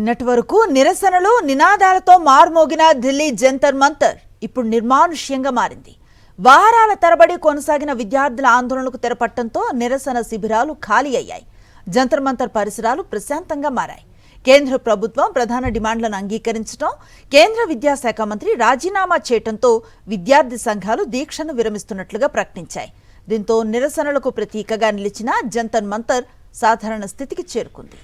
నిన్నటి వరకు నిరసనలు నినాదాలతో మార్మోగిన ఢిల్లీ జంతర్ మంతర్ ఇప్పుడు నిర్మానుష్యంగా మారింది. వారాల తరబడి కొనసాగిన విద్యార్థుల ఆందోళనకు తెరపట్టడంతో నిరసన శిబిరాలు ఖాళీ అయ్యాయి. జంతర్ మంతర్ పరిసరాలు ప్రశాంతంగా మారాయి. కేంద్ర ప్రభుత్వం ప్రధాన డిమాండ్లను అంగీకరించడం, కేంద్ర విద్యాశాఖ మంత్రి రాజీనామా చేయడంతో విద్యార్థి సంఘాలు దీక్షను విరమిస్తున్నట్లుగా ప్రకటించాయి. దీంతో నిరసనలకు ప్రతీకగా నిలిచిన జంతర్ మంతర్ సాధారణ స్థితికి చేరుకుంది.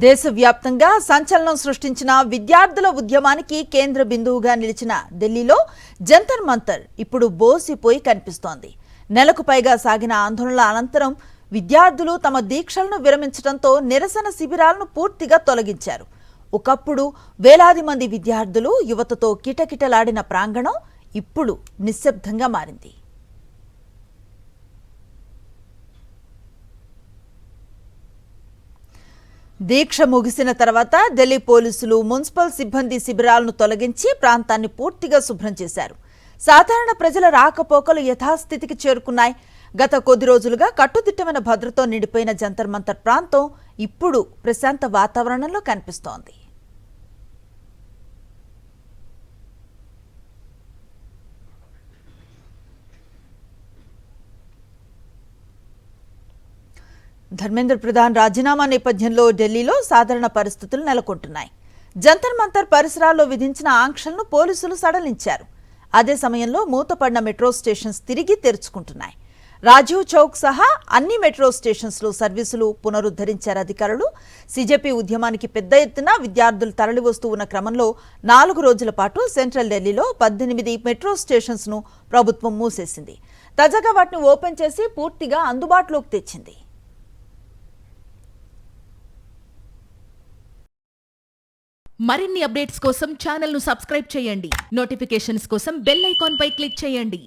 దేశవ్యాప్తంగా సంచలనం సృష్టించిన విద్యార్థుల ఉద్యమానికి కేంద్ర బిందువుగా నిలిచిన ఢిల్లీలో జంతర్ మంతర్ ఇప్పుడు బోసిపోయి కనిపిస్తోంది. నెలకు పైగా సాగిన ఆందోళనల అనంతరం విద్యార్థులు తమ దీక్షలను విరమించడంతో నిరసన శిబిరాలను పూర్తిగా తొలగించారు. ఒకప్పుడు వేలాది మంది విద్యార్థులు యువతతో కిటకిటలాడిన ప్రాంగణం ఇప్పుడు నిశ్శబ్దంగా మారింది. దీక్ష ముగిసిన తర్వాత ఢిల్లీ పోలీసులు మున్సిపల్ సిబ్బంది శిబిరాలను తొలగించి ప్రాంతాన్ని పూర్తిగా శుభ్రం చేశారు. సాధారణ ప్రజల రాకపోకలు యథాస్థితికి చేరుకున్నాయి. గత కొద్ది రోజులుగా కట్టుదిట్టమైన భద్రతతో నిండిపోయిన జంతర్ మంతర్ ప్రాంతం ఇప్పుడు ప్రశాంత వాతావరణంలో కనిపిస్తోంది. ధర్మేంద్ర ప్రధాన్ రాజీనామా నేపథ్యంలో ఢిల్లీలో సాధారణ పరిస్థితులు నెలకొంటున్నాయి. జంతర్ మంతర్ పరిసరాల్లో విధించిన ఆంక్షలను పోలీసులు సడలించారు. అదే సమయంలో మూతపడిన మెట్రో స్టేషన్స్ తిరిగి తెరుచుకుంటున్నాయి. రాజీవ్ చౌక్ సహా అన్ని మెట్రో స్టేషన్స్లో సర్వీసులు పునరుద్ధరించారు అధికారులు. సీజేపీ ఉద్యమానికి పెద్ద ఎత్తున విద్యార్థులు తరలివస్తూ ఉన్న క్రమంలో 4 రోజుల పాటు సెంట్రల్ ఢిల్లీలో 18 మెట్రో స్టేషన్స్ను ప్రభుత్వం మూసేసింది. తాజాగా వాటిని ఓపెన్ చేసి పూర్తిగా అందుబాటులోకి తెచ్చింది. మరిన్ని అప్డేట్స్ కోసం ఛానల్ ను సబ్స్క్రైబ్ చేయండి. నోటిఫికేషన్స్ కోసం బెల్ ఐకాన్ పై క్లిక్ చేయండి.